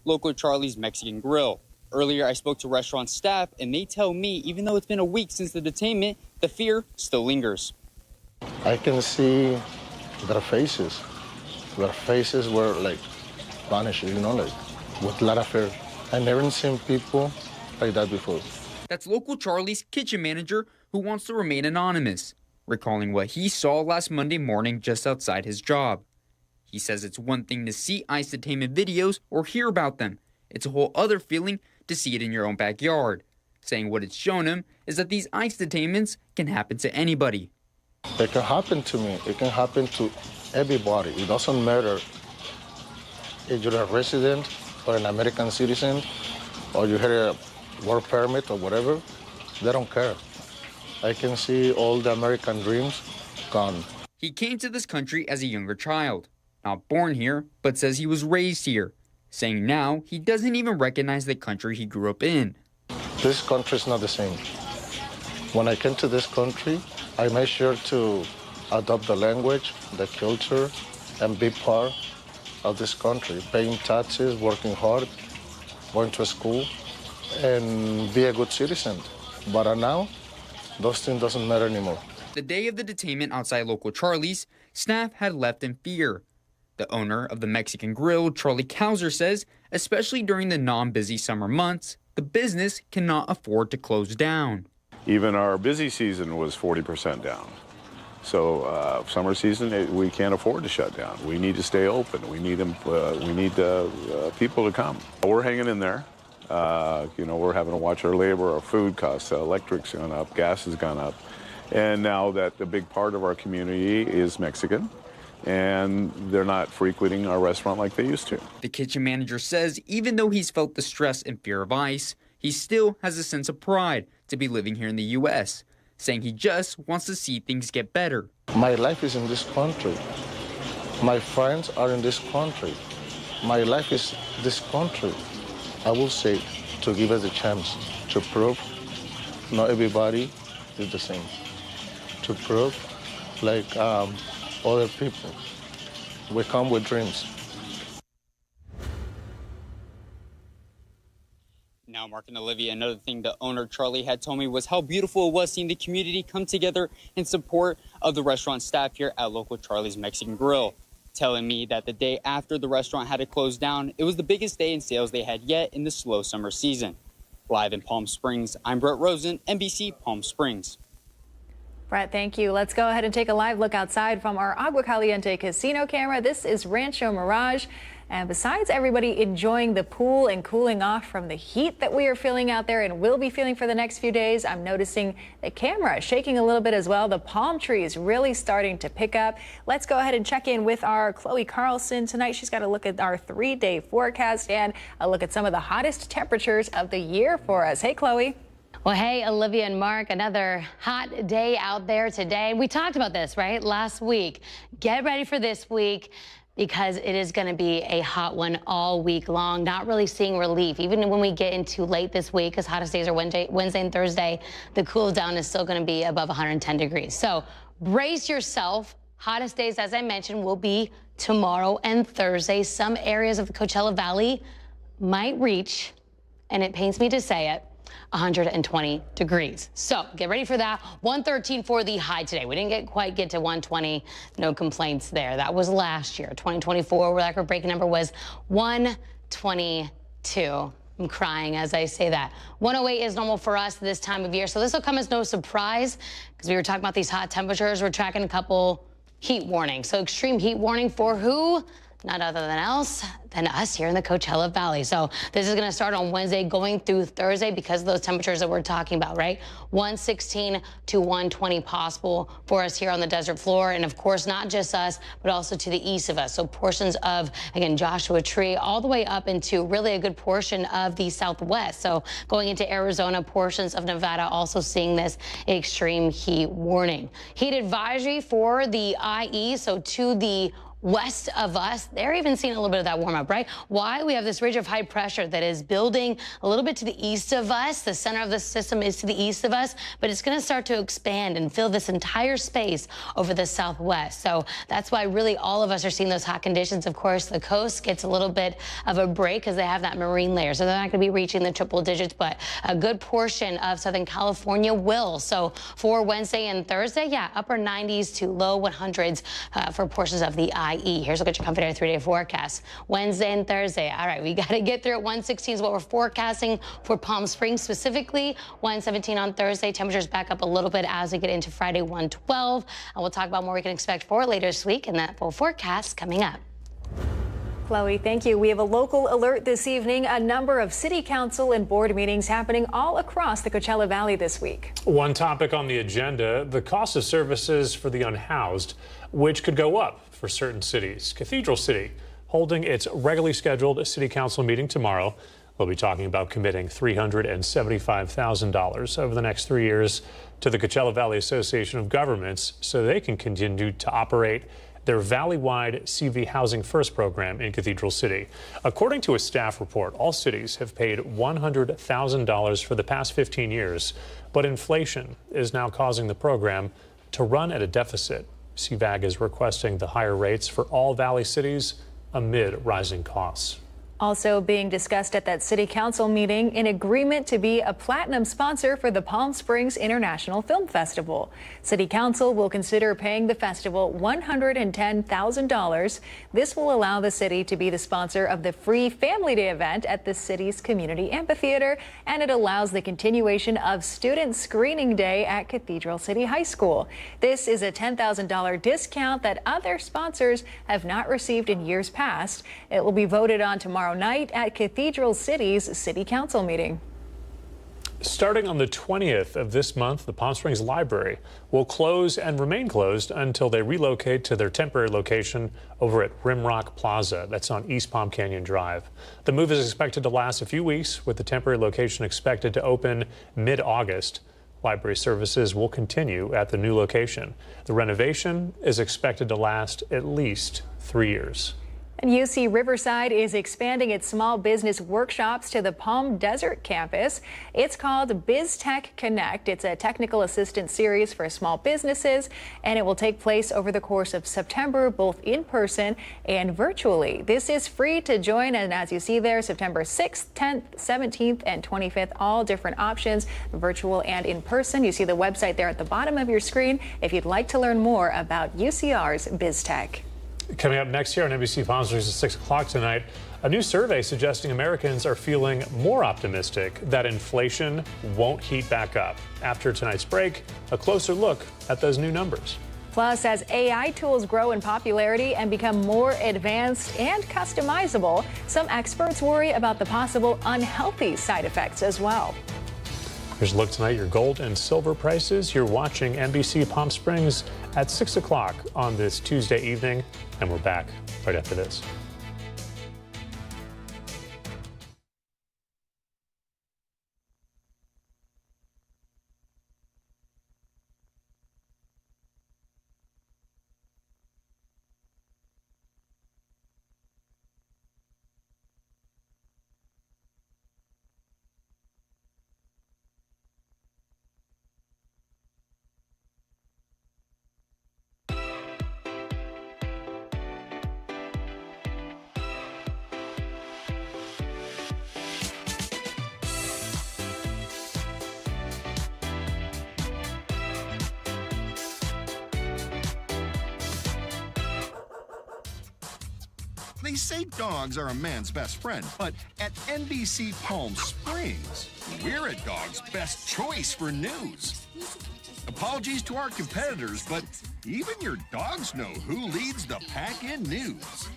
local Charlie's Mexican Grill. Earlier, I spoke to restaurant staff, and they tell me even though it's been a week since the detainment, the fear still lingers. I can see their faces. Their faces were like vanished, like with a lot of fear. I never seen people like that before. That's local Charlie's kitchen manager who wants to remain anonymous, recalling what he saw last Monday morning just outside his job. He says it's one thing to see ICE detainment videos or hear about them. It's a whole other feeling to see it in your own backyard, saying what it's shown him is that these ICE detainments can happen to anybody. It can happen to me. It can happen to everybody. It doesn't matter if you're a resident or an American citizen or you had a work permit or whatever. They don't care. I can see all the American dreams gone. He came to this country as a younger child, not born here, but says he was raised here, saying now he doesn't even recognize the country he grew up in. This country is not the same. When I came to this country, I made sure to adopt the language, the culture, and be part of this country, paying taxes, working hard, going to school, and be a good citizen. But now, those things doesn't matter anymore. The day of the detainment outside local Charlie's, staff had left in fear. The owner of the Mexican Grill, Charlie Kauser, says, especially during the non-busy summer months, the business cannot afford to close down. Even our busy season was 40% down. So summer season, we can't afford to shut down. We need to stay open. We need them. We need people to come. We're hanging in there. We're having to watch our labor, our food costs, electric's gone up, gas has gone up. And now that a big part of our community is Mexican, and they're not frequenting our restaurant like they used to. The kitchen manager says even though he's felt the stress and fear of ICE, he still has a sense of pride to be living here in the U.S., saying he just wants to see things get better. My life is in this country. My friends are in this country. My life is this country. I will say to give us a chance to prove not everybody is the same. To prove like other people. We come with dreams. Now, Mark and Olivia, another thing the owner Charlie had told me was how beautiful it was seeing the community come together in support of the restaurant staff here at local Charlie's Mexican Grill, telling me that the day after the restaurant had to close down, it was the biggest day in sales they had yet in the slow summer season. Live in Palm Springs, I'm Brett Rosen, NBC Palm Springs. Brett, thank you. Let's go ahead and take a live look outside from our Agua Caliente casino camera. This is Rancho Mirage. And besides everybody enjoying the pool and cooling off from the heat that we are feeling out there and will be feeling for the next few days, I'm noticing the camera shaking a little bit as well. The palm trees really starting to pick up. Let's go ahead and check in with our Chloe Carlson tonight. She's got a look at our 3-day forecast and a look at some of the hottest temperatures of the year for us. Hey, Chloe. Well, hey, Olivia and Mark, another hot day out there today. We talked about this, right, last week. Get ready for this week, because it is going to be a hot one all week long. Not really seeing relief. Even when we get into late this week, because hottest days are Wednesday and Thursday, the cool down is still going to be above 110 degrees. So brace yourself. Hottest days, as I mentioned, will be tomorrow and Thursday. Some areas of the Coachella Valley might reach, and it pains me to say it, 120 degrees. So get ready for that. 113 for the high today. We didn't quite get to 120. No complaints there. That was last year. 2024, where record-breaking number was 122. I'm crying as I say that. 108 is normal for us this time of year. So this will come as no surprise, because we were talking about these hot temperatures. We're tracking a couple heat warnings. So extreme heat warning for who? None other than us here in the Coachella Valley. So this is going to start on Wednesday going through Thursday because of those temperatures that we're talking about, right? 116 to 120 possible for us here on the desert floor. And of course, not just us, but also to the east of us. So portions of, again, Joshua Tree all the way up into really a good portion of the southwest. So going into Arizona, portions of Nevada also seeing this extreme heat warning. Heat advisory for the IE, so to the west of us, they're even seeing a little bit of that warm up, right? Why? We have this ridge of high pressure that is building a little bit to the east of us. The center of the system is to the east of us, but it's going to start to expand and fill this entire space over the southwest. So that's why really all of us are seeing those hot conditions. Of course, the coast gets a little bit of a break because they have that marine layer. So they're not going to be reaching the triple digits, but a good portion of Southern California will. So for Wednesday and Thursday, yeah, upper 90s to low 100s for portions of the IE. Here's a look at your Comfort Air 3-day forecast. Wednesday and Thursday. All right, we got to get through it. 116 is what we're forecasting for Palm Springs specifically. 117 on Thursday. Temperatures back up a little bit as we get into Friday, 112. And we'll talk about more we can expect for later this week and that full forecast coming up. Chloe, thank you. We have a local alert this evening. A number of city council and board meetings happening all across the Coachella Valley this week. One topic on the agenda, the cost of services for the unhoused, which could go up for certain cities. Cathedral City holding its regularly scheduled city council meeting tomorrow. We'll be talking about committing $375,000 over the next 3 years to the Coachella Valley Association of Governments so they can continue to operate their valley-wide CV Housing First program in Cathedral City. According to a staff report, all cities have paid $100,000 for the past 15 years, but inflation is now causing the program to run at a deficit. CVAG is requesting the higher rates for all valley cities amid rising costs. Also being discussed at that city council meeting, an agreement to be a platinum sponsor for the Palm Springs International Film Festival. City council will consider paying the festival $110,000. This will allow the city to be the sponsor of the free Family Day event at the city's community amphitheater, and it allows the continuation of Student Screening Day at Cathedral City High School. This is a $10,000 discount that other sponsors have not received in years past. It will be voted on tomorrow night at Cathedral City's City Council meeting. Starting on the 20th of this month, the Palm Springs Library will close and remain closed until they relocate to their temporary location over at Rimrock Plaza. That's on East Palm Canyon Drive. The move is expected to last a few weeks, with the temporary location expected to open mid-August. Library services will continue at the new location. The renovation is expected to last at least 3 years. And UC Riverside is expanding its small business workshops to the Palm Desert campus. It's called BizTech Connect. It's a technical assistance series for small businesses, and it will take place over the course of September, both in person and virtually. This is free to join, and as you see there, September 6th, 10th, 17th, and 25th, all different options, virtual and in person. You see the website there at the bottom of your screen if you'd like to learn more about UCR's BizTech. Coming up next year on NBC Palm Springs at 6 o'clock tonight, a new survey suggesting Americans are feeling more optimistic that inflation won't heat back up. After tonight's break, a closer look at those new numbers. Plus, as AI tools grow in popularity and become more advanced and customizable, some experts worry about the possible unhealthy side effects as well. Here's a look tonight, your gold and silver prices. You're watching NBC Palm Springs at 6 o'clock on this Tuesday evening, and we're back right after this. They say dogs are a man's best friend, but at NBC Palm Springs, we're a dog's best choice for news. Apologies to our competitors, but even your dogs know who leads the pack in news.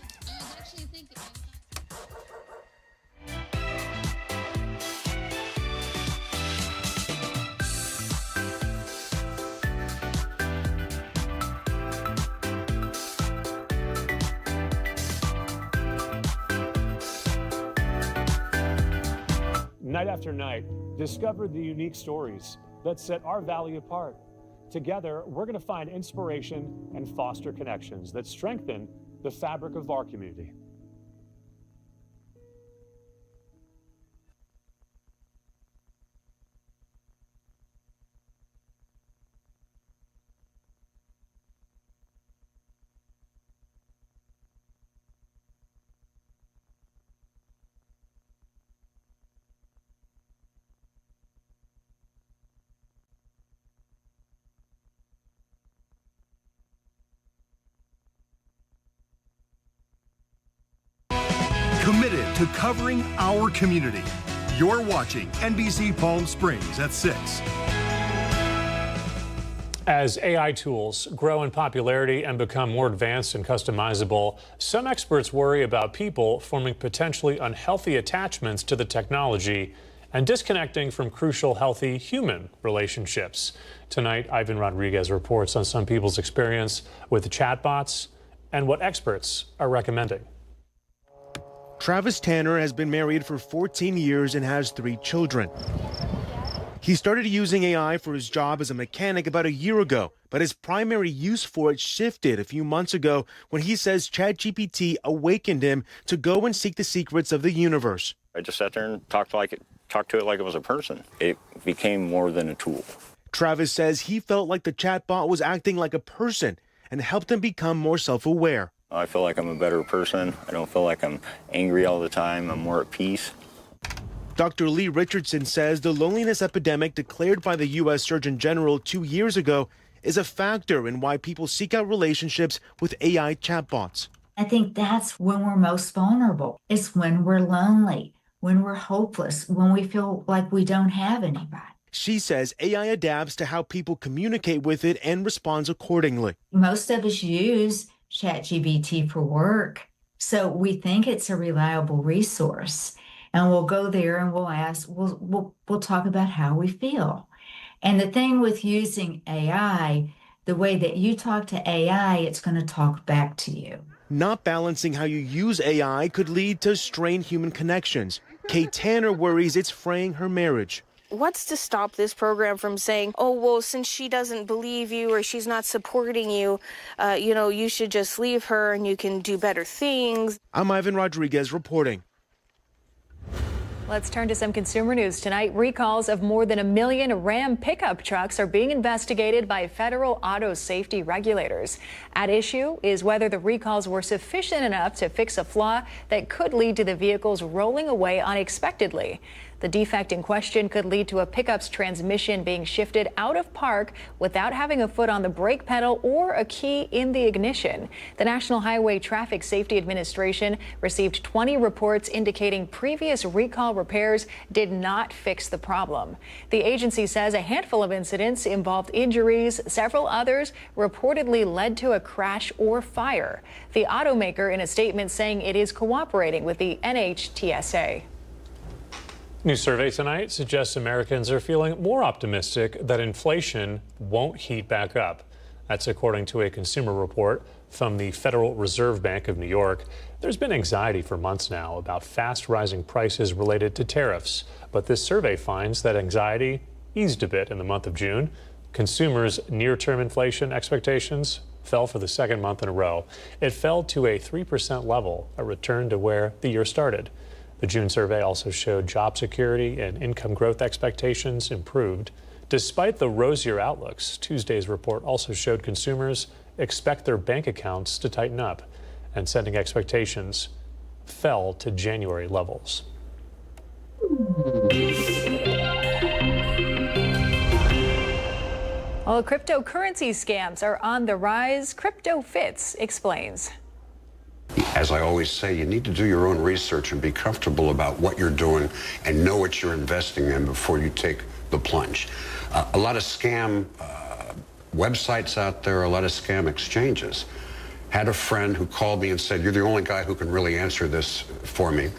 Night after night, discover the unique stories that set our valley apart. Together, we're going to find inspiration and foster connections that strengthen the fabric of our community. Committed to covering our community. You're watching NBC Palm Springs at 6. As AI tools grow in popularity and become more advanced and customizable, some experts worry about people forming potentially unhealthy attachments to the technology and disconnecting from crucial, healthy human relationships. Tonight, Ivan Rodriguez reports on some people's experience with chatbots and what experts are recommending. Travis Tanner has been married for 14 years and has 3 children. He started using AI for his job as a mechanic about a year ago, but his primary use for it shifted a few months ago when he says ChatGPT awakened him to go and seek the secrets of the universe. I just sat there and talked to it like it was a person. It became more than a tool. Travis says he felt like the chatbot was acting like a person and helped him become more self-aware. I feel like I'm a better person. I don't feel like I'm angry all the time. I'm more at peace. Dr. Lee Richardson says the loneliness epidemic declared by the U.S. Surgeon General 2 years ago is a factor in why people seek out relationships with AI chatbots. I think that's when we're most vulnerable. It's when we're lonely, when we're hopeless, when we feel like we don't have anybody. She says AI adapts to how people communicate with it and responds accordingly. Most of us use ChatGPT for work, so we think it's a reliable resource. And we'll go there and we'll ask, we'll talk about how we feel. And the thing with using AI, the way that you talk to AI, it's going to talk back to you. Not balancing how you use AI could lead to strained human connections. Kate Tanner worries it's fraying her marriage. What's to stop this program from saying, oh, well, since she doesn't believe you or she's not supporting you, you should just leave her and you can do better things. I'm Ivan Rodriguez reporting. Let's turn to some consumer news tonight. Recalls of more than 1 million Ram pickup trucks are being investigated by federal auto safety regulators. At issue is whether the recalls were sufficient enough to fix a flaw that could lead to the vehicles rolling away unexpectedly. The defect in question could lead to a pickup's transmission being shifted out of park without having a foot on the brake pedal or a key in the ignition. The National Highway Traffic Safety Administration received 20 reports indicating previous recall repairs did not fix the problem. The agency says a handful of incidents involved injuries. Several others reportedly led to a crash or fire. The automaker in a statement saying it is cooperating with the NHTSA. New survey tonight suggests Americans are feeling more optimistic that inflation won't heat back up. That's according to a consumer report from the Federal Reserve Bank of New York. There's been anxiety for months now about fast rising prices related to tariffs, but this survey finds that anxiety eased a bit in the month of June. Consumers' near-term inflation expectations fell for the second month in a row. It fell to a 3% level, a return to where the year started. The June survey also showed job security and income growth expectations improved. Despite the rosier outlooks, Tuesday's report also showed consumers expect their bank accounts to tighten up, and spending expectations fell to January levels. Well, cryptocurrency scams are on the rise. CryptoFits explains. As I always say, you need to do your own research and be comfortable about what you're doing and know what you're investing in before you take the plunge. A lot of scam websites out there, a lot of scam exchanges. Had a friend who called me and said, you're the only guy who can really answer this for me.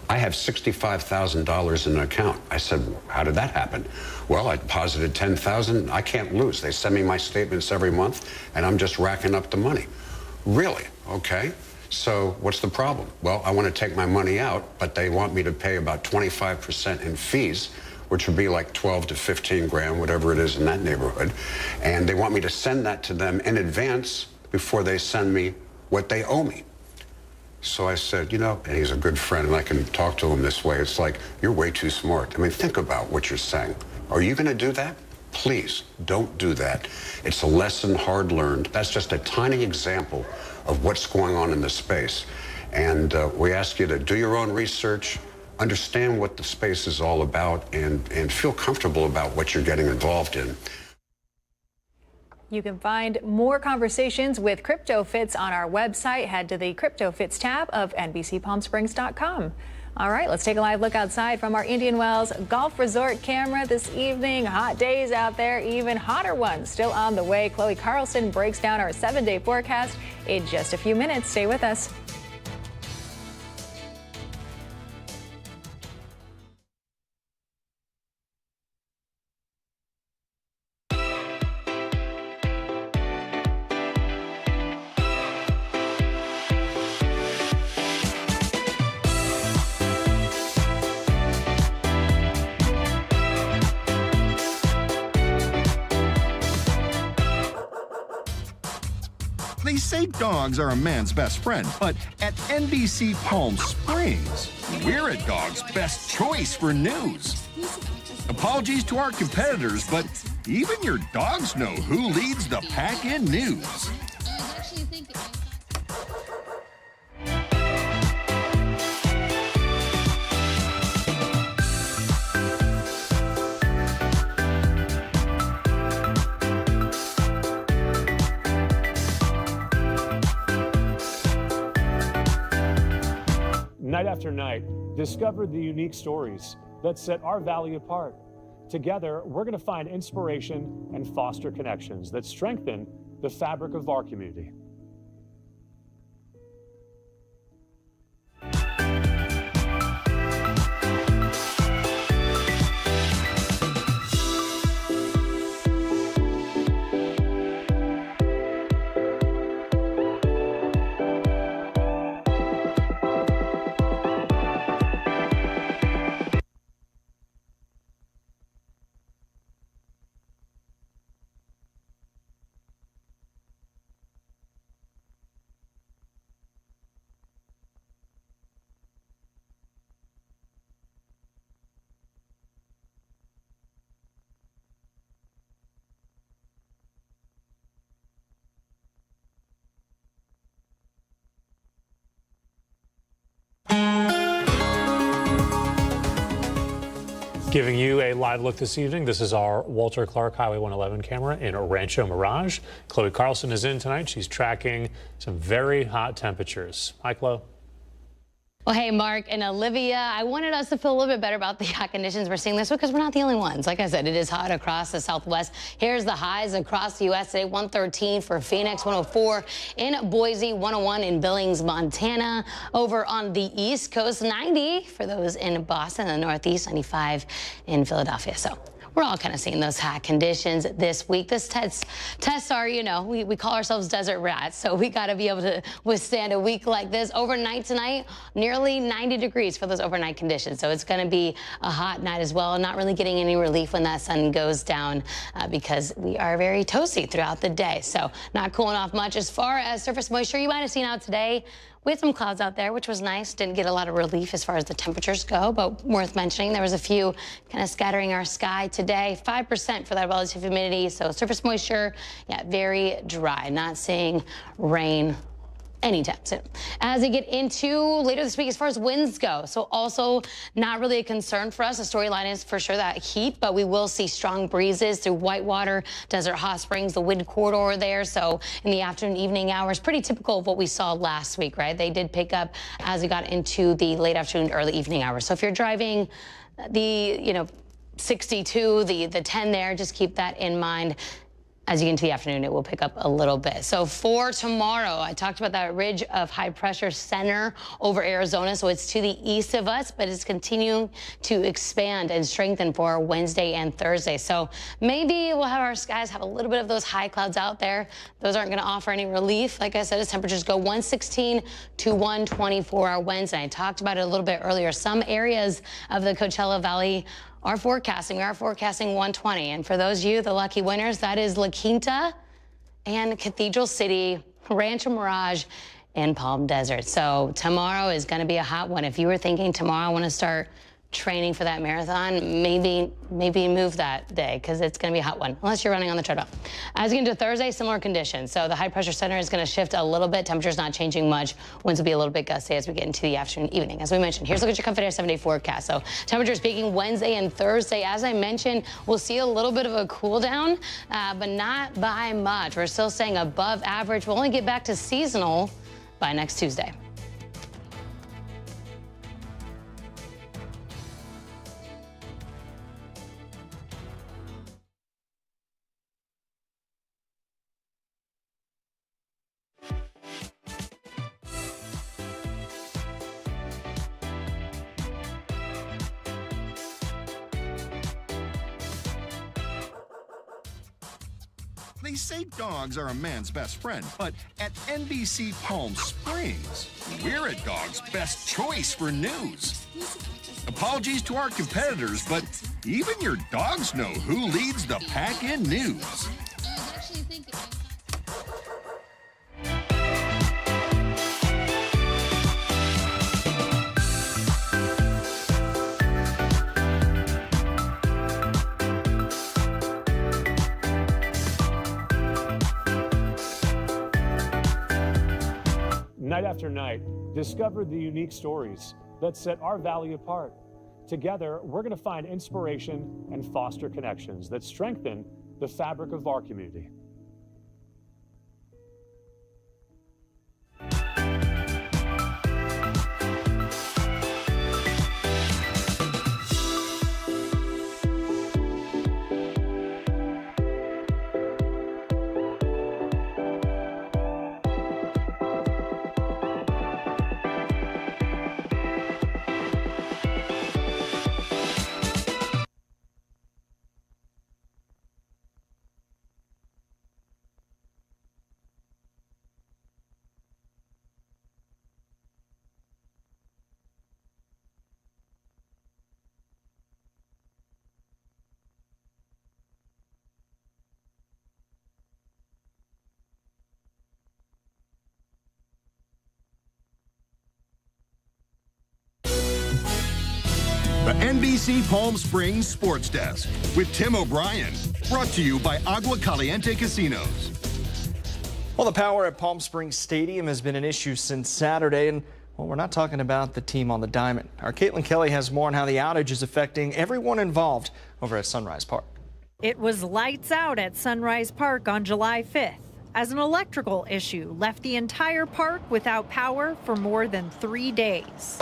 I have $65,000 in an account. I said, how did that happen? Well, I deposited $10,000. I can't lose. They send me my statements every month, and I'm just racking up the money. Really? Okay. So what's the problem? Well, I want to take my money out, but they want me to pay about 25% in fees, which would be like 12 to 15 grand, whatever it is in that neighborhood. And they want me to send that to them in advance before they send me what they owe me. So I said, you know, and he's a good friend, and I can talk to him this way. It's like, you're way too smart. I mean, think about what you're saying. Are you going to do that? Please, don't do that. It's a lesson hard learned. That's just a tiny example of what's going on in the space. And we ask you to do your own research, understand what the space is all about, and feel comfortable about what you're getting involved in. You can find more conversations with CryptoFits on our website. Head to the CryptoFits tab of NBCPalmSprings.com. All right, let's take a live look outside from our Indian Wells Golf Resort camera this evening. Hot days out there, even hotter ones still on the way. Chloe Carlson breaks down our 7-day forecast in just a few minutes. Stay with us. They say dogs are a man's best friend, but at NBC Palm Springs, we're a dog's best choice for news. Apologies to our competitors, but even your dogs know who leads the pack in news. Night after night, discover the unique stories that set our valley apart. Together, we're going to find inspiration and foster connections that strengthen the fabric of our community. Giving you a live look this evening, this is our Walter Clark Highway 111 camera in Rancho Mirage. Chloe Carlson is in tonight. She's tracking some very hot temperatures. Hi, Chloe. Well, hey, Mark and Olivia, I wanted us to feel a little bit better about the hot conditions we're seeing this week because we're not the only ones. Like I said, it is hot across the Southwest. Here's the highs across the U.S. today. 113 for Phoenix, 104 in Boise, 101 in Billings, Montana. Over on the East Coast, 90 for those in Boston, and the Northeast, 95 in Philadelphia. So we're all kind of seeing those hot conditions this week. This tests are, you know, we call ourselves desert rats, so we got to be able to withstand a week like this. Overnight tonight, nearly 90 degrees for those overnight conditions. So it's going to be a hot night as well. Not really getting any relief when that sun goes down because we are very toasty throughout the day. So not cooling off much. As far as surface moisture, you might have seen out today, we had some clouds out there, which was nice. Didn't get a lot of relief as far as the temperatures go, but worth mentioning. There was a few kind of scattering our sky today. 5% for that relative humidity. So surface moisture, yeah, very dry. Not seeing rain anytime soon. As we get into later this week, as far as winds go, so also not really a concern for us. The storyline is for sure that heat, but we will see strong breezes through Whitewater, Desert Hot Springs, the wind corridor there. So in the afternoon, evening hours, pretty typical of what we saw last week, right? They did pick up as we got into the late afternoon, early evening hours. So if you're driving the, 62, the 10 there, just keep that in mind. As you get into the afternoon, it will pick up a little bit. So for tomorrow, I talked about that ridge of high pressure center over Arizona. So it's to the east of us, but it's continuing to expand and strengthen for Wednesday and Thursday. So maybe we'll have our skies have a little bit of those high clouds out there. Those aren't going to offer any relief. Like I said, as temperatures go 116 to 124 our Wednesday. I talked about it a little bit earlier. Some areas of the Coachella Valley we are forecasting 120. And for those of you, the lucky winners, that is La Quinta and Cathedral City, Rancho Mirage, in Palm Desert. So tomorrow is going to be a hot one. If you were thinking tomorrow I want to start training for that marathon, maybe move that day because it's going to be a hot one, unless you're running on the treadmill. As we get into Thursday, similar conditions. So the high pressure center is going to shift a little bit. Temperature's not changing much. Winds will be a little bit gusty as we get into the afternoon, evening. As we mentioned, here's a look at your Comfort Air 7-day forecast. So temperatures peaking Wednesday and Thursday. As I mentioned, we'll see a little bit of a cool down, but not by much. We're still staying above average. We'll only get back to seasonal by next Tuesday. They say dogs are a man's best friend, but at NBC Palm Springs, we're a dog's best choice for news. Apologies to our competitors, but even your dogs know who leads the pack in news. Night after night, discover the unique stories that set our valley apart. Together, we're going to find inspiration and foster connections that strengthen the fabric of our community. The NBC Palm Springs Sports Desk with Tim O'Brien. Brought to you by Agua Caliente Casinos. Well, the power at Palm Springs Stadium has been an issue since Saturday, and well, we're not talking about the team on the diamond. Our Caitlin Kelly has more on how the outage is affecting everyone involved over at Sunrise Park. It was lights out at Sunrise Park on July 5th as an electrical issue left the entire park without power for more than 3 days.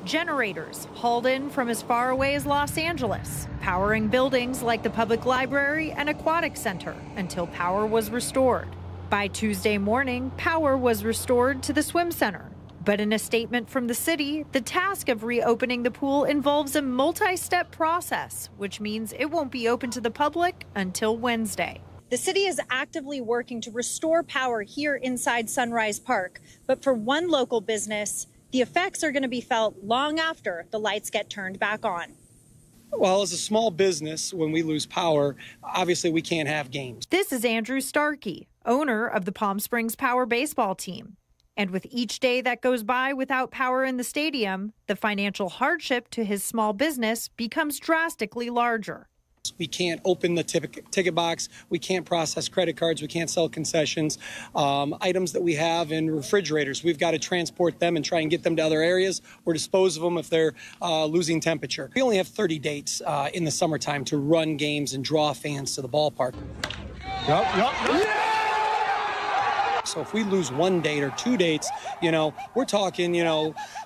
Generators hauled in from as far away as Los Angeles, powering buildings like the Public Library and Aquatic Center until power was restored. By Tuesday morning, power was restored to the swim center. But in a statement from the city, the task of reopening the pool involves a multi-step process, which means it won't be open to the public until Wednesday. The city is actively working to restore power here inside Sunrise Park, but for one local business, the effects are going to be felt long after the lights get turned back on. Well, as a small business, when we lose power, obviously we can't have games. This is Andrew Starkey, owner of the Palm Springs Power baseball team. And with each day that goes by without power in the stadium, the financial hardship to his small business becomes drastically larger. We can't open the ticket box. We can't process credit cards. We can't sell concessions. Items that we have in refrigerators, we've got to transport them and try and get them to other areas or dispose of them if they're losing temperature. We only have 30 dates in the summertime to run games and draw fans to the ballpark. Yep. So if we lose one date or 2 dates, we're talking,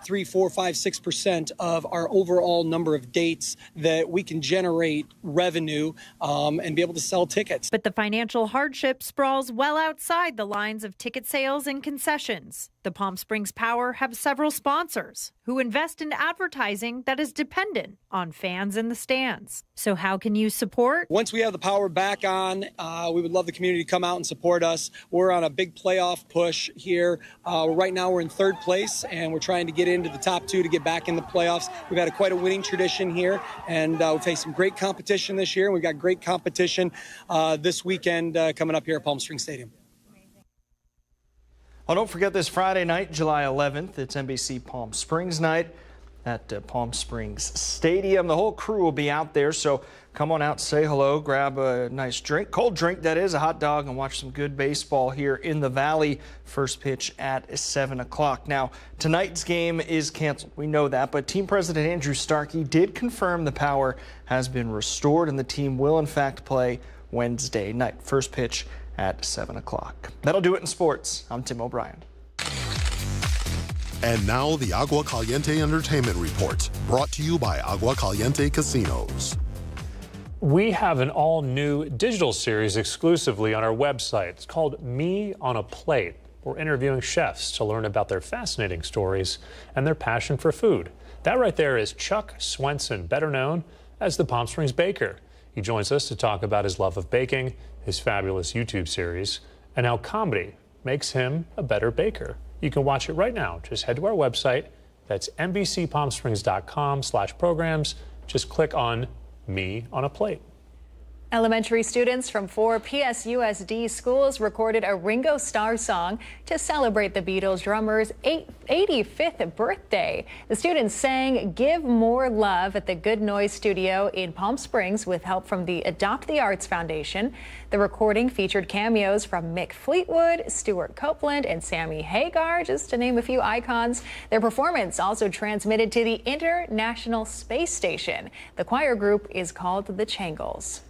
3, 4, 5, 6% of our overall number of dates that we can generate revenue and be able to sell tickets. But the financial hardship sprawls well outside the lines of ticket sales and concessions. The Palm Springs Power have several sponsors who invest in advertising that is dependent on fans in the stands. So how can you support? Once we have the power back on, we would love the community to come out and support us. We're on a big playoff push here. Right now we're in third place, and we're trying to get into the top 2 to get back in the playoffs. We've had quite a winning tradition here, and we've faced some great competition this year, and we've got great competition this weekend coming up here at Palm Springs Stadium. Well, don't forget this Friday night, July 11th, it's NBC Palm Springs night at Palm Springs Stadium. The whole crew will be out there, so come on out, say hello, grab a nice drink, cold drink that is, a hot dog, and watch some good baseball here in the Valley. First pitch at 7 o'clock. Now, tonight's game is canceled. We know that, but Team President Andrew Starkey did confirm the power has been restored and the team will in fact play Wednesday night. First pitch at 7 o'clock. That'll do it in sports. I'm Tim O'Brien. And now the Agua Caliente Entertainment Report, brought to you by Agua Caliente Casinos. We have an all-new digital series exclusively on our website. It's called Me on a Plate. We're interviewing chefs to learn about their fascinating stories and their passion for food. That right there is Chuck Swenson, better known as the Palm Springs Baker. He joins us to talk about his love of baking, his fabulous YouTube series, and how comedy makes him a better baker. You can watch it right now. Just head to our website. That's NBCPalmSprings.com/programs. Just click on Me on a Plate. Elementary students from 4 PSUSD schools recorded a Ringo Starr song to celebrate the Beatles drummer's 85th birthday. The students sang Give More Love at the Good Noise Studio in Palm Springs with help from the Adopt the Arts Foundation. The recording featured cameos from Mick Fleetwood, Stuart Copeland, and Sammy Hagar, just to name a few icons. Their performance also transmitted to the International Space Station. The choir group is called the Changles.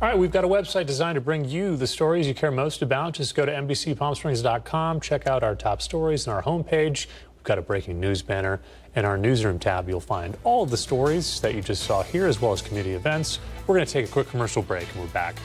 All right, we've got a website designed to bring you the stories you care most about. Just go to NBCPalmSprings.com, check out our top stories on our homepage. We've got a breaking news banner. In our newsroom tab, you'll find all of the stories that you just saw here, as well as community events. We're going to take a quick commercial break, and we're back.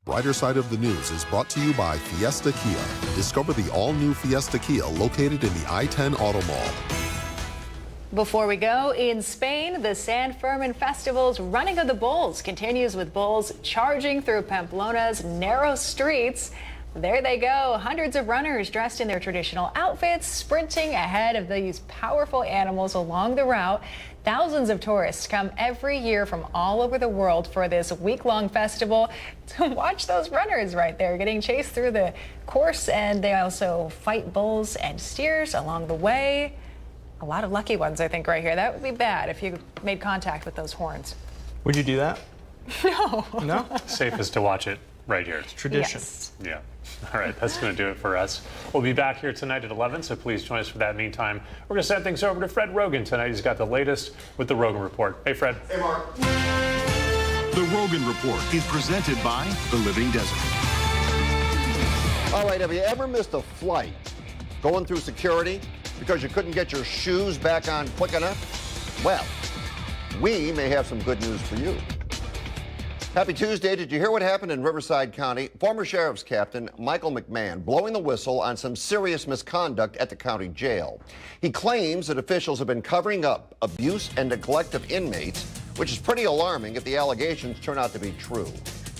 Brighter Side of the News is brought to you by Fiesta Kia. Discover the all-new Fiesta Kia located in the I-10 Auto Mall. Before we go, in Spain, the San Fermin Festival's Running of the Bulls continues with bulls charging through Pamplona's narrow streets. There they go, hundreds of runners dressed in their traditional outfits, sprinting ahead of these powerful animals along the route. Thousands of tourists come every year from all over the world for this week-long festival to watch those runners right there getting chased through the course, and they also fight bulls and steers along the way. A lot of lucky ones, I think, right here. That would be bad if you made contact with those horns. Would you do that? No. No? Safest to watch it right here. It's tradition. Yes. Yeah. All right, that's going to do it for us. We'll be back here tonight at 11, so please join us for that. Meantime, we're going to send things over to Fred Roggin tonight. He's got the latest with the Roggin Report. Hey, Fred. Hey, Mark. The Roggin Report is presented by The Living Desert. All right, have you ever missed a flight going through security because you couldn't get your shoes back on quick enough? Well, we may have some good news for you. Happy Tuesday. Did you hear what happened in Riverside County? Former Sheriff's Captain Michael McMahon blowing the whistle on some serious misconduct at the county jail. He claims that officials have been covering up abuse and neglect of inmates, which is pretty alarming if the allegations turn out to be true.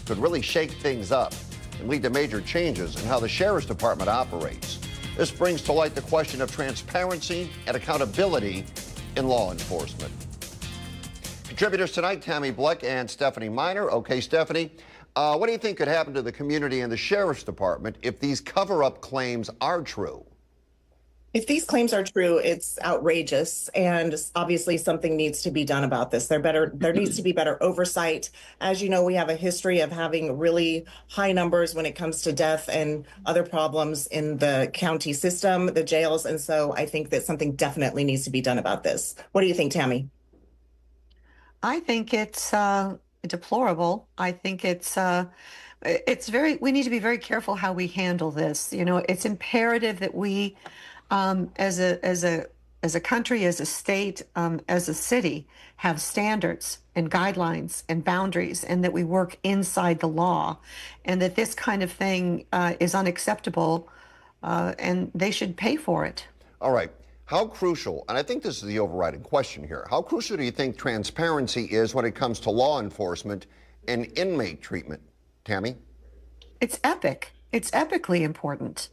Could really shake things up and lead to major changes in how the Sheriff's Department operates. This brings to light the question of transparency and accountability in law enforcement. Contributors tonight, Tammy Bleck and Stephanie Miner. Okay, Stephanie, what do you think could happen to the community and the Sheriff's Department if these cover-up claims are true? If these claims are true, it's outrageous, and obviously something needs to be done about this. There needs to be better oversight. As you know, we have a history of having really high numbers when it comes to death and other problems in the county system, the jails, and so I think that something definitely needs to be done about this. What do you think, Tammy? I think it's deplorable. I think we need to be very careful how we handle this. You know, it's imperative that we, as a country, as a state, as a city, have standards and guidelines and boundaries, and that we work inside the law, and that this kind of thing is unacceptable, and they should pay for it. All right. How crucial, and I think this is the overriding question here, how crucial do you think transparency is when it comes to law enforcement and inmate treatment? Tammy? It's epic. It's epically important.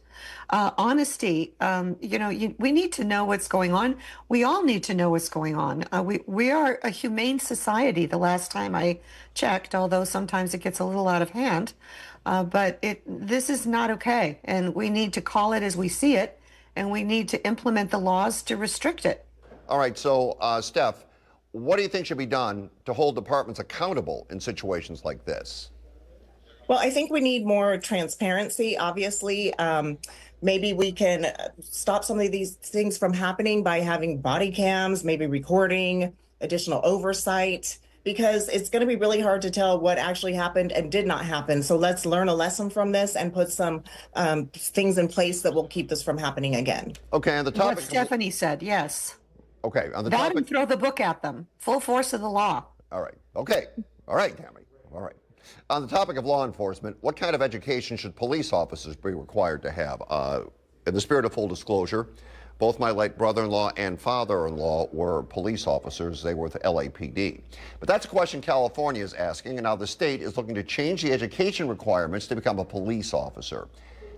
Honesty, we need to know what's going on. We all need to know what's going on. We are a humane society, the last time I checked, although sometimes it gets a little out of hand. But this is not okay, and we need to call it as we see it, and we need to implement the laws to restrict it. All right, so Steph, what do you think should be done to hold departments accountable in situations like this? Well, I think we need more transparency, obviously. Maybe we can stop some of these things from happening by having body cams, maybe recording, additional oversight, because it's going to be really hard to tell what actually happened and did not happen. So let's learn a lesson from this and put some things in place that will keep this from happening again. Okay, on the topic. What Stephanie said, yes. Okay, on the that topic. And throw the book at them. Full force of the law. All right. Okay. All right, Tammy. All right. On the topic of law enforcement, what kind of education should police officers be required to have? In the spirit of full disclosure, both my late brother-in-law and father-in-law were police officers. They were with the LAPD. But that's a question California is asking, and now the state is looking to change the education requirements to become a police officer.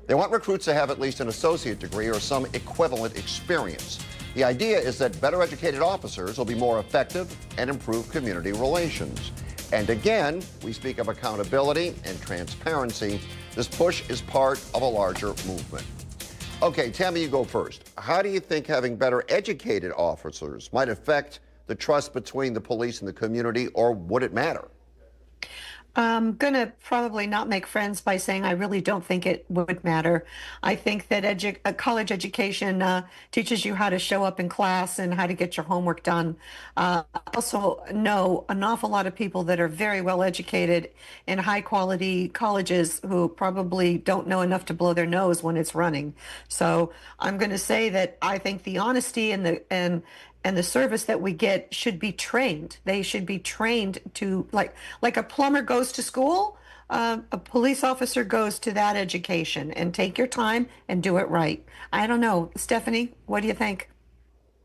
They want recruits to have at least an associate degree or some equivalent experience. The idea is that better educated officers will be more effective and improve community relations. And again, we speak of accountability and transparency. This push is part of a larger movement. Okay, Tammy, you go first. How do you think having better educated officers might affect the trust between the police and the community, or would it matter? I'm going to probably not make friends by saying I really don't think it would matter. I think that a college education teaches you how to show up in class and how to get your homework done. I also know an awful lot of people that are very well educated in high quality colleges who probably don't know enough to blow their nose when it's running. So I'm going to say that I think the honesty and the service that we get should be trained. They should be trained to, like a plumber goes to school, a police officer goes to that education, and take your time and do it right. I don't know. Stephanie, what do you think?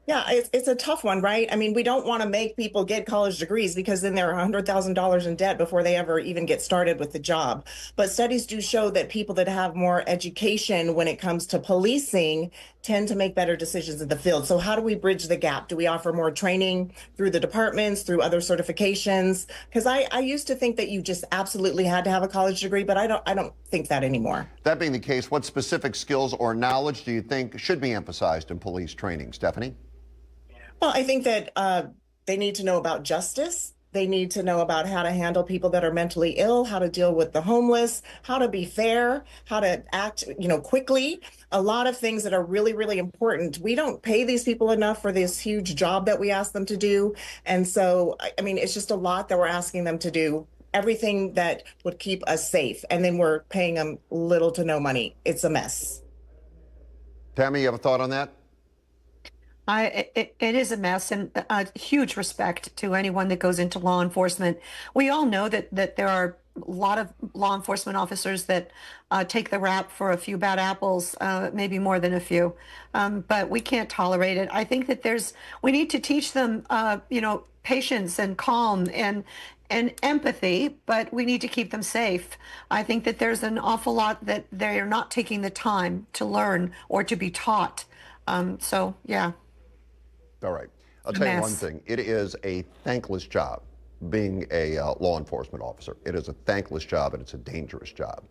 Yeah, it's a tough one, right? I mean, we don't want to make people get college degrees because then they're $100,000 in debt before they ever even get started with the job. But studies do show that people that have more education when it comes to policing tend to make better decisions in the field. So how do we bridge the gap? Do we offer more training through the departments, through other certifications? Because I used to think that you just absolutely had to have a college degree, but I don't think that anymore. That being the case, what specific skills or knowledge do you think should be emphasized in police training, Stephanie? Well, I think that they need to know about justice. They need to know about how to handle people that are mentally ill, how to deal with the homeless, how to be fair, how to act, quickly. A lot of things that are really, really important. We don't pay these people enough for this huge job that we ask them to do. And so, I mean, it's just a lot that we're asking them to do. Everything that would keep us safe. And then we're paying them little to no money. It's a mess. Tammy, you have a thought on that? It is a mess, and huge respect to anyone that goes into law enforcement. We all know that there are a lot of law enforcement officers that take the rap for a few bad apples, maybe more than a few, but we can't tolerate it. I think that we need to teach them, patience and calm and empathy, but we need to keep them safe. I think that there's an awful lot that they're not taking the time to learn or to be taught. So, yeah. All right. I'll tell you one thing. It is a thankless job being a law enforcement officer. It is a thankless job, and it's a dangerous job.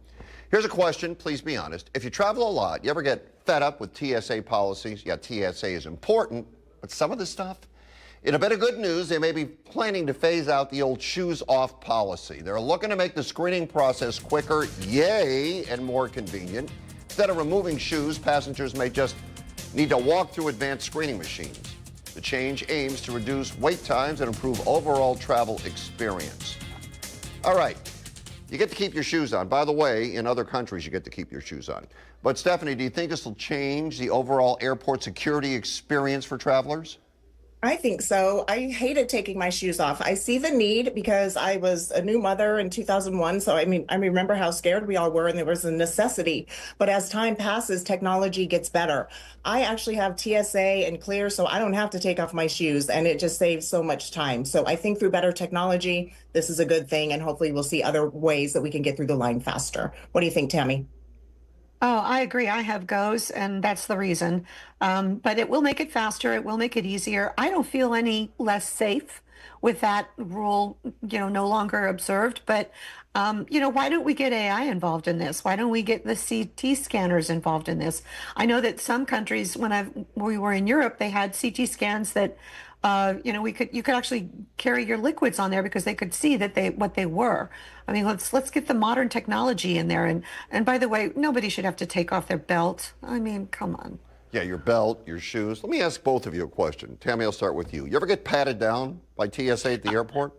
Here's a question. Please be honest. If you travel a lot, you ever get fed up with TSA policies? Yeah, TSA is important, but some of the stuff, in a bit of good news, they may be planning to phase out the old shoes off policy. They're looking to make the screening process quicker, yay, and more convenient. Instead of removing shoes, passengers may just need to walk through advanced screening machines. The change aims to reduce wait times and improve overall travel experience. All right, you get to keep your shoes on. By the way, in other countries, you get to keep your shoes on. But Stephanie, do you think this will change the overall airport security experience for travelers? I think so. I hated taking my shoes off. I see the need because I was a new mother in 2001. So, I mean, I remember how scared we all were, and there was a necessity. But as time passes, technology gets better. I actually have TSA and Clear, so I don't have to take off my shoes, and it just saves so much time. So I think through better technology, this is a good thing, and hopefully we'll see other ways that we can get through the line faster. What do you think, Tammy? Oh, I agree. I have GOs, and that's the reason. But it will make it faster. It will make it easier. I don't feel any less safe with that rule, no longer observed. But, why don't we get AI involved in this? Why don't we get the CT scanners involved in this? I know that some countries, when we were in Europe, they had CT scans that, you could actually carry your liquids on there because they could see that what they were. I mean, let's get the modern technology in there. And by the way, nobody should have to take off their belt. I mean, come on. Yeah, your belt, your shoes. Let me ask both of you a question. Tammy, I'll start with you. You ever get patted down by TSA at the airport?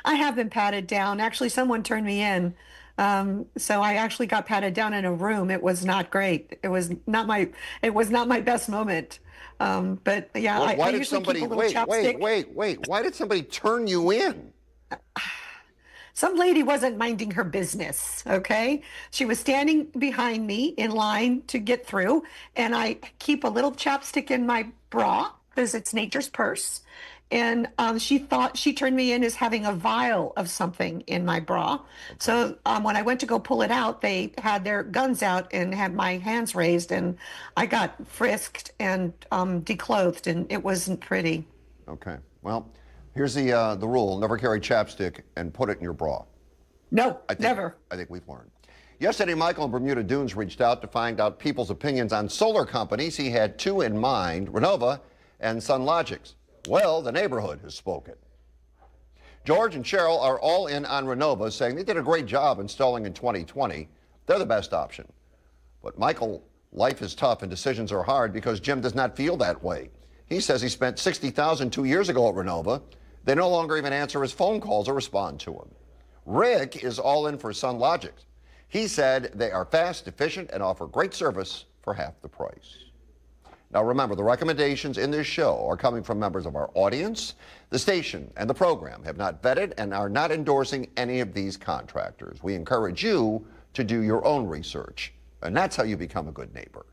I have been patted down. Actually, someone turned me in. So I actually got patted down in a room. It was not great. It was not my best moment. But yeah, Why I did usually somebody keep a little chapstick. wait? Why did somebody turn you in? Some lady wasn't minding her business, okay? She was standing behind me in line to get through, and I keep a little chapstick in my bra because it's nature's purse. And she thought she turned me in as having a vial of something in my bra. Okay. So when I went to go pull it out, they had their guns out and had my hands raised, and I got frisked and declothed, and it wasn't pretty. Okay. Well, here's the rule: never carry chapstick and put it in your bra. No, never. I think we've learned. Yesterday, Michael in Bermuda Dunes reached out to find out people's opinions on solar companies. He had two in mind: Renova and SunLogix. Well, the neighborhood has spoken. George and Cheryl are all in on Renova, saying they did a great job installing in 2020. They're the best option. But Michael, life is tough and decisions are hard because Jim does not feel that way. He says he spent $60,000 2 years ago at Renova. They no longer even answer his phone calls or respond to him. Rick is all in for SunLogix. He said they are fast, efficient, and offer great service for half the price. Now remember, the recommendations in this show are coming from members of our audience. The station and the program have not vetted and are not endorsing any of these contractors. We encourage you to do your own research, and that's how you become a good neighbor.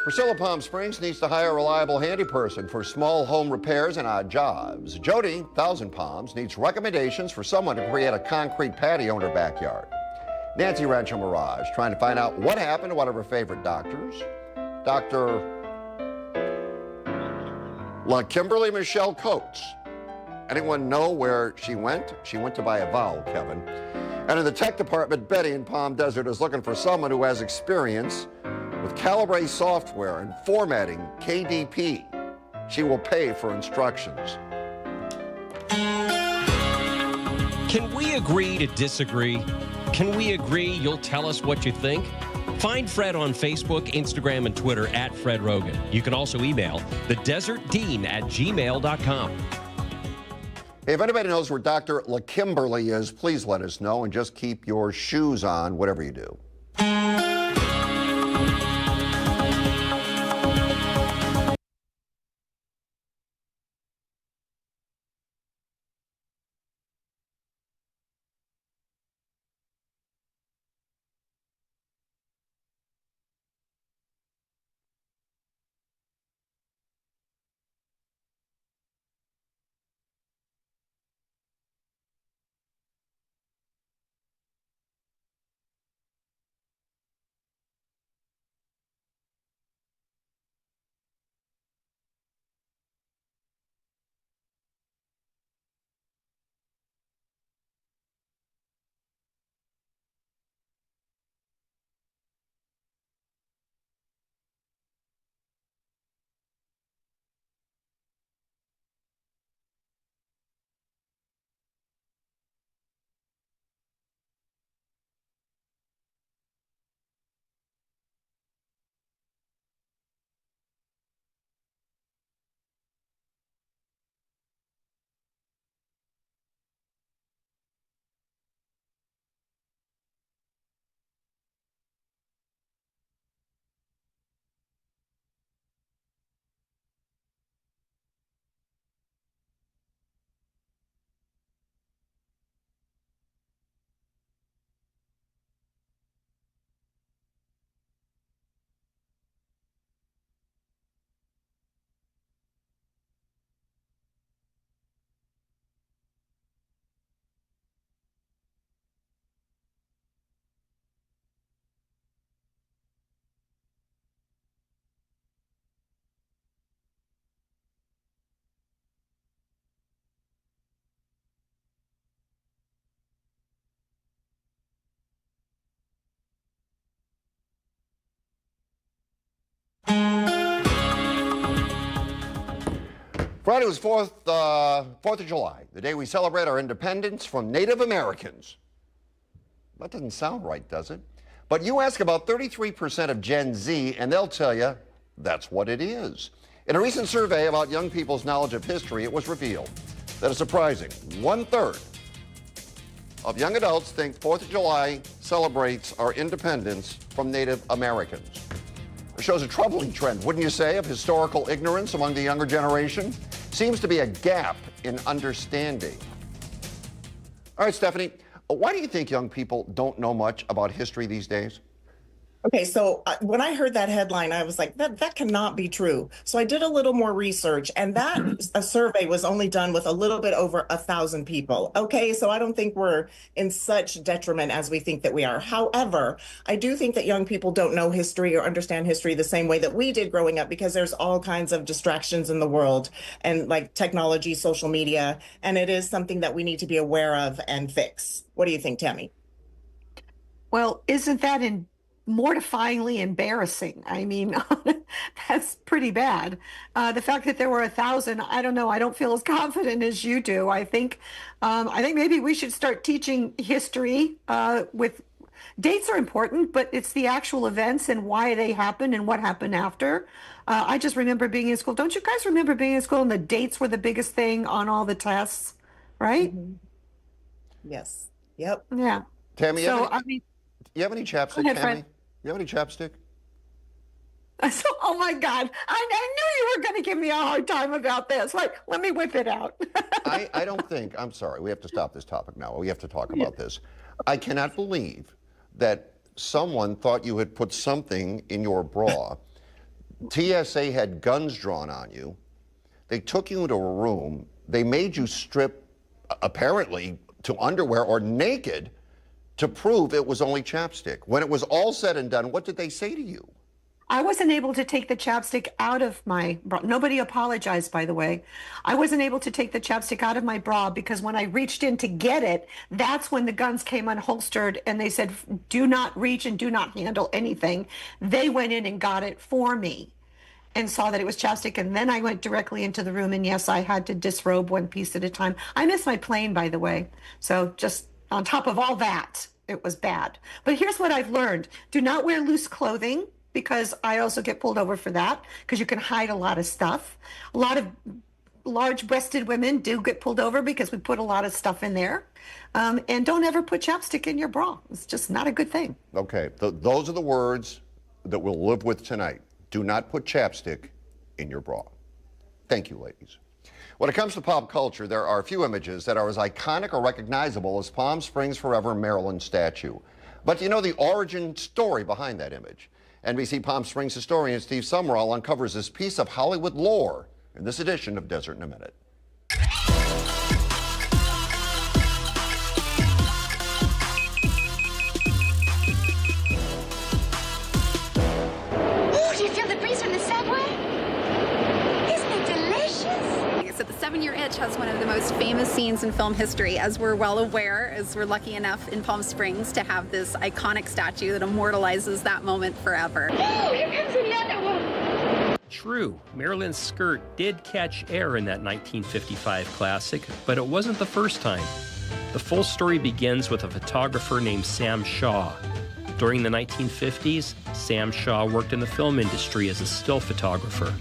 Priscilla Palm Springs needs to hire a reliable handy person for small home repairs and odd jobs. Jody, Thousand Palms, needs recommendations for someone to create a concrete patio in her backyard. Nancy Rancho Mirage, trying to find out what happened to one of her favorite doctors. Dr. Kimberly Michelle Coates. Anyone know where she went? She went to buy a vowel, Kevin. And in the tech department, Betty in Palm Desert is looking for someone who has experience With Calibre software and formatting KDP, she will pay for instructions. Can we agree to disagree? Can we agree you'll tell us what you think? Find Fred on Facebook, Instagram, and Twitter at Fred Roggin. You can also email thedesertdean@gmail.com. Hey, if anybody knows where Dr. LaKimberly is, please let us know, and just keep your shoes on, whatever you do. Friday was 4th of July, the day we celebrate our independence from Native Americans. That doesn't sound right, does it? But you ask about 33% of Gen Z, and they'll tell you that's what it is. In a recent survey about young people's knowledge of history, it was revealed that a surprising 1/3 of young adults think 4th of July celebrates our independence from Native Americans. It shows a troubling trend, wouldn't you say, of historical ignorance among the younger generation? Seems to be a gap in understanding. All right, Stephanie, why do you think young people don't know much about history these days? Okay, so when I heard that headline, I was like, that cannot be true. So I did a little more research, and a survey was only done with a little bit over 1,000 people. Okay, so I don't think we're in such detriment as we think that we are. However, I do think that young people don't know history or understand history the same way that we did growing up, because there's all kinds of distractions in the world, and like technology, social media, and it is something that we need to be aware of and fix. What do you think, Tammy? Well, isn't that mortifyingly embarrassing? I mean, that's pretty bad. The fact that there were 1,000, I don't know. I don't feel as confident as you do. I think maybe we should start teaching history with dates are important, but it's the actual events and why they happened and what happened after. I just remember being in school. Don't you guys remember being in school and the dates were the biggest thing on all the tests, right? Mm-hmm. Yes. Yep. Yeah. Tammy, so, you have any chapstick, ahead, Tammy? Fred. You have any chapstick? So, oh my God, I knew you were going to give me a hard time about this. Like, let me whip it out. I don't think, I'm sorry, we have to stop this topic now. We have to talk about this. I cannot believe that someone thought you had put something in your bra. TSA had guns drawn on you. They took you into a room. They made you strip, apparently, to underwear or naked to prove it was only chapstick. When it was all said and done, what did they say to you? I wasn't able to take the chapstick out of my bra. Nobody apologized, by the way. I wasn't able to take the chapstick out of my bra because when I reached in to get it, that's when the guns came unholstered and they said, do not reach and do not handle anything. They went in and got it for me and saw that it was chapstick. And then I went directly into the room. And yes, I had to disrobe one piece at a time. I missed my plane, by the way. So just on top of all that, it was bad. But here's what I've learned. Do not wear loose clothing, because I also get pulled over for that, because you can hide a lot of stuff. A lot of large-breasted women do get pulled over because we put a lot of stuff in there. And don't ever put chapstick in your bra. It's just not a good thing. Okay, those are the words that we'll live with tonight. Do not put chapstick in your bra. Thank you, ladies. When it comes to pop culture, there are a few images that are as iconic or recognizable as Palm Springs Forever Maryland statue. But do you know the origin story behind that image? NBC Palm Springs historian Steve Sumrall uncovers this piece of Hollywood lore in this edition of Desert in a Minute. Oh, do you feel the breeze from the subway? Isn't it delicious? So the 7-Year Itch has one of the most famous scenes in film history, as we're well aware, as we're lucky enough in Palm Springs to have this iconic statue that immortalizes that moment forever. Oh, here comes another one. True, Marilyn's skirt did catch air in that 1955 classic, but it wasn't the first time. The full story begins with a photographer named Sam Shaw. During the 1950s, Sam Shaw worked in the film industry as a still photographer.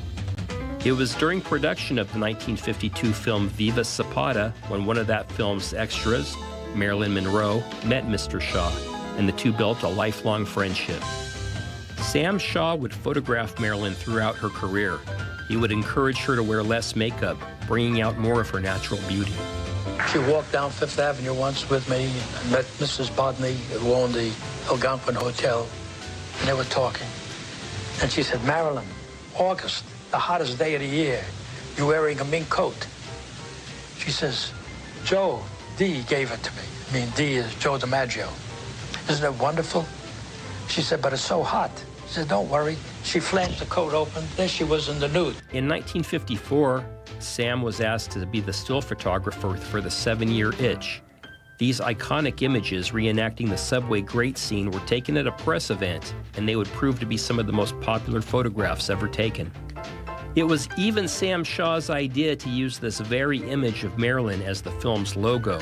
It was during production of the 1952 film Viva Zapata when one of that film's extras, Marilyn Monroe, met Mr. Shaw, and the two built a lifelong friendship. Sam Shaw would photograph Marilyn throughout her career. He would encourage her to wear less makeup, bringing out more of her natural beauty. She walked down Fifth Avenue once with me and met Mrs. Bodney, who owned the Algonquin Hotel, and they were talking. And she said, Marilyn, August, the hottest day of the year, you're wearing a mink coat. She says, Joe D gave it to me. I mean, D is Joe DiMaggio. Isn't it wonderful? She said, but it's so hot. She said, don't worry. She flanged the coat open. There she was in the nude. In 1954, Sam was asked to be the still photographer for the 7-Year Itch. These iconic images reenacting the subway grate scene were taken at a press event, and they would prove to be some of the most popular photographs ever taken. It was even Sam Shaw's idea to use this very image of Marilyn as the film's logo,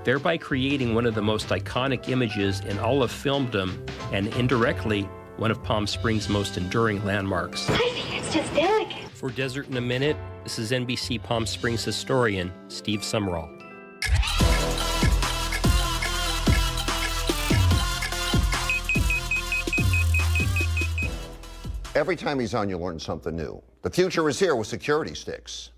thereby creating one of the most iconic images in all of filmdom and indirectly one of Palm Springs' most enduring landmarks. I think it's just delicate. For Desert in a Minute, this is NBC Palm Springs historian Steve Sumrall. Every time he's on, you learn something new. The future is here with security sticks.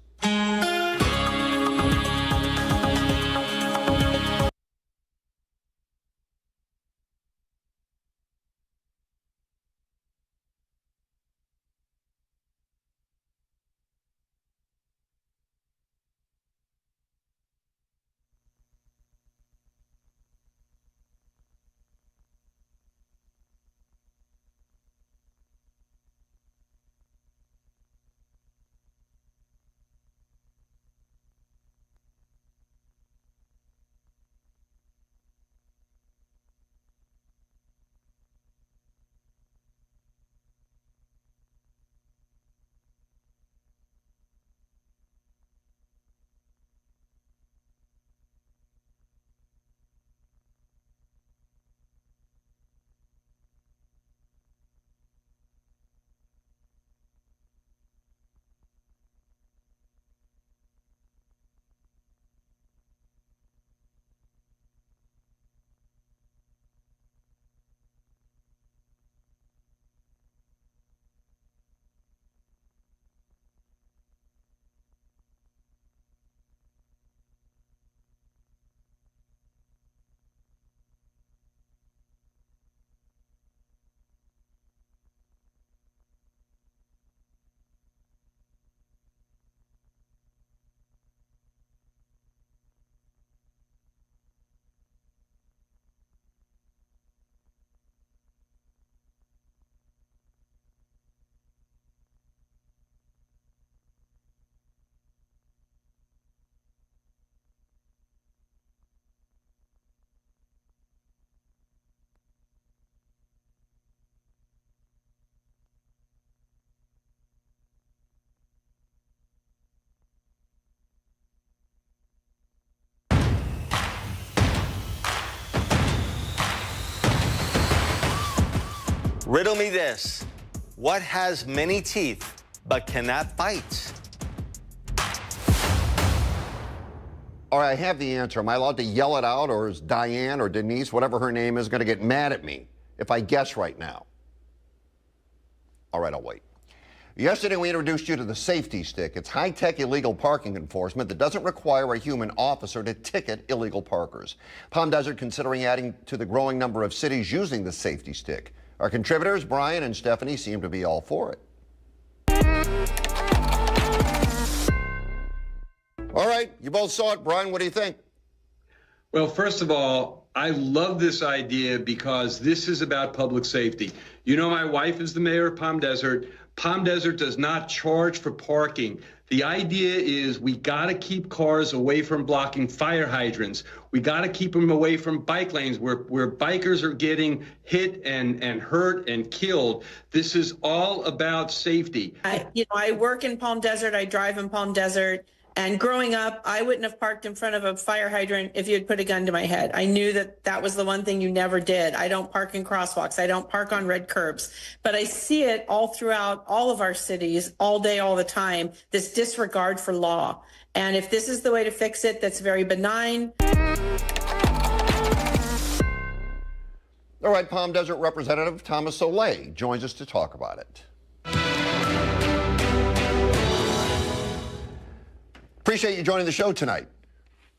Riddle me this. What has many teeth but cannot bite? All right, I have the answer. Am I allowed to yell it out, or is Diane or Denise, whatever her name is, going to get mad at me if I guess right now? All right, I'll wait. Yesterday, we introduced you to the safety stick. It's high-tech illegal parking enforcement that doesn't require a human officer to ticket illegal parkers. Palm Desert considering adding to the growing number of cities using the safety stick. Our contributors, Brian and Stephanie, seem to be all for it. All right, you both saw it. Brian, what do you think? Well, first of all, I love this idea because this is about public safety. You know, my wife is the mayor of Palm Desert. Palm Desert does not charge for parking. The idea is we got to keep cars away from blocking fire hydrants. We got to keep them away from bike lanes where bikers are getting hit and hurt and killed. This is all about safety. I work in Palm Desert. I drive in Palm Desert. And growing up, I wouldn't have parked in front of a fire hydrant if you had put a gun to my head. I knew that that was the one thing you never did. I don't park in crosswalks. I don't park on red curbs. But I see it all throughout all of our cities, all day, all the time, this disregard for law. And if this is the way to fix it, that's very benign. All right, Palm Desert Representative Thomas Soleil joins us to talk about it. Appreciate you joining the show tonight.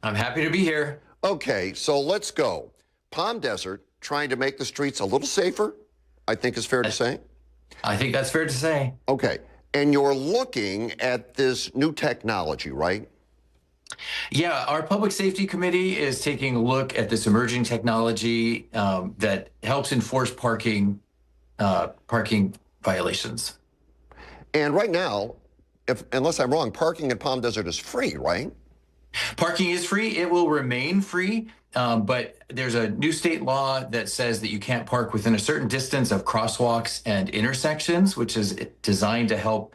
I'm happy to be here. Okay, so let's go. Palm Desert trying to make the streets a little safer, I think is fair to say. I think that's fair to say. Okay, and you're looking at this new technology, right? Yeah, our public safety committee is taking a look at this emerging technology that helps enforce parking violations. And right now, unless I'm wrong, parking in Palm Desert is free, right? Parking is free. It will remain free, but there's a new state law that says that you can't park within a certain distance of crosswalks and intersections, which is designed to help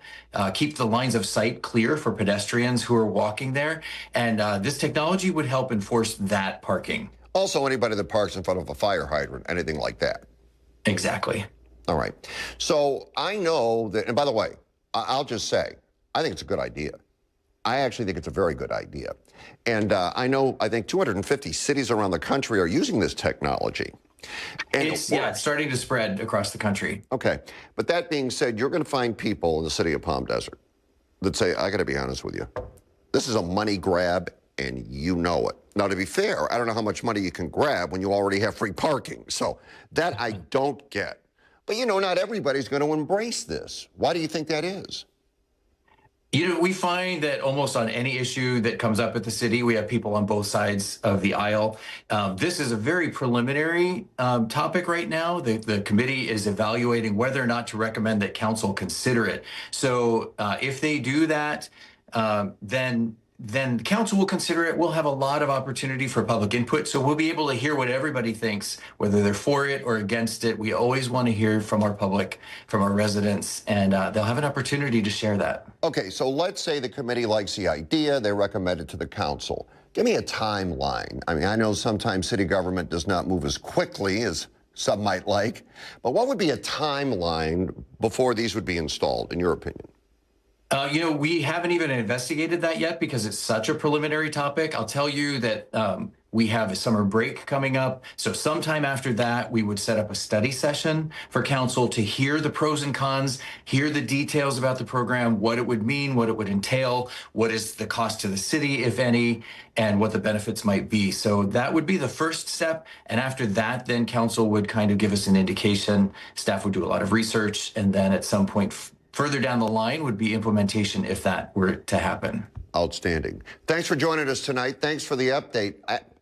keep the lines of sight clear for pedestrians who are walking there. And this technology would help enforce that parking. Also, anybody that parks in front of a fire hydrant, anything like that. Exactly. All right. So I know that, and by the way, I'll just say, I think it's a good idea. I actually think it's a very good idea. And I think 250 cities around the country are using this technology. And it's starting to spread across the country. Okay. But that being said, you're going to find people in the city of Palm Desert that say, I got to be honest with you, this is a money grab and you know it. Now, to be fair, I don't know how much money you can grab when you already have free parking. So that I don't get. But, you know, not everybody's going to embrace this. Why do you think that is? You know, we find that almost on any issue that comes up at the city, we have people on both sides of the aisle. This is a very preliminary topic right now. The committee is evaluating whether or not to recommend that council consider it. So if they do that, then council will consider it. We'll have a lot of opportunity for public input. So we'll be able to hear what everybody thinks, whether they're for it or against it. We always want to hear from our public, from our residents, and they'll have an opportunity to share that. Okay, so let's say the committee likes the idea, they recommend it to the council. Give me a timeline. I mean, I know sometimes city government does not move as quickly as some might like, but what would be a timeline before these would be installed, in your opinion? You know, we haven't even investigated that yet because it's such a preliminary topic. I'll tell you that we have a summer break coming up. So sometime after that, we would set up a study session for council to hear the pros and cons, hear the details about the program, what it would mean, what it would entail, what is the cost to the city, if any, and what the benefits might be. So that would be the first step. And after that, then council would kind of give us an indication. Staff would do a lot of research. And then at some point further down the line would be implementation if that were to happen. Outstanding. Thanks for joining us tonight. Thanks for the update.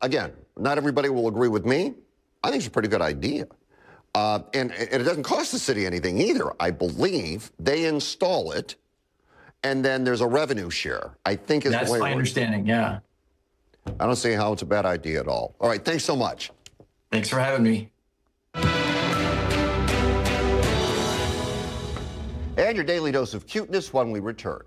Again, not everybody will agree with me. I think it's a pretty good idea. And it doesn't cost the city anything either. I believe they install it, and then there's a revenue share. I think is the way it works. That's my understanding, yeah. I don't see how it's a bad idea at all. All right, thanks so much. Thanks for having me. And your daily dose of cuteness when we return.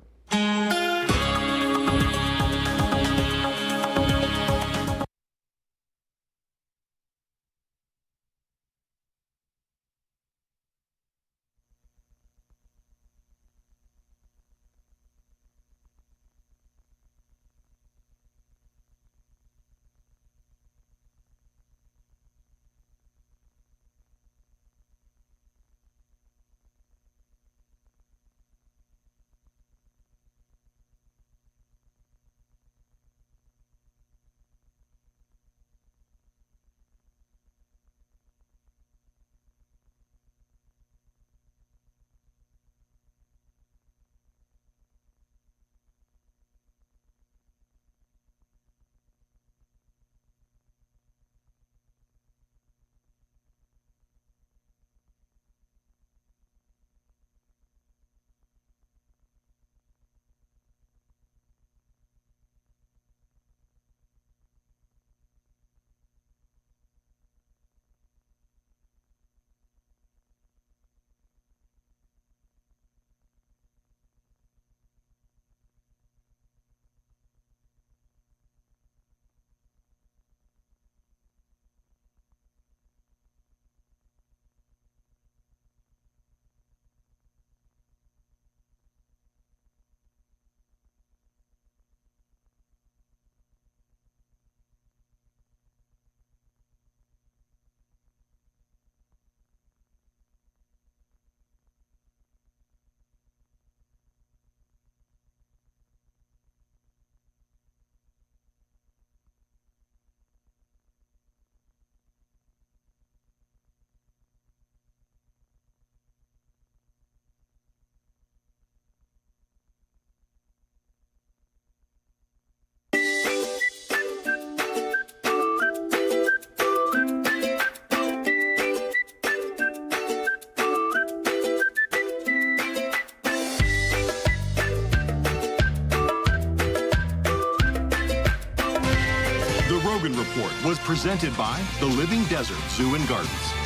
Roggin Report was presented by the Living Desert Zoo and Gardens.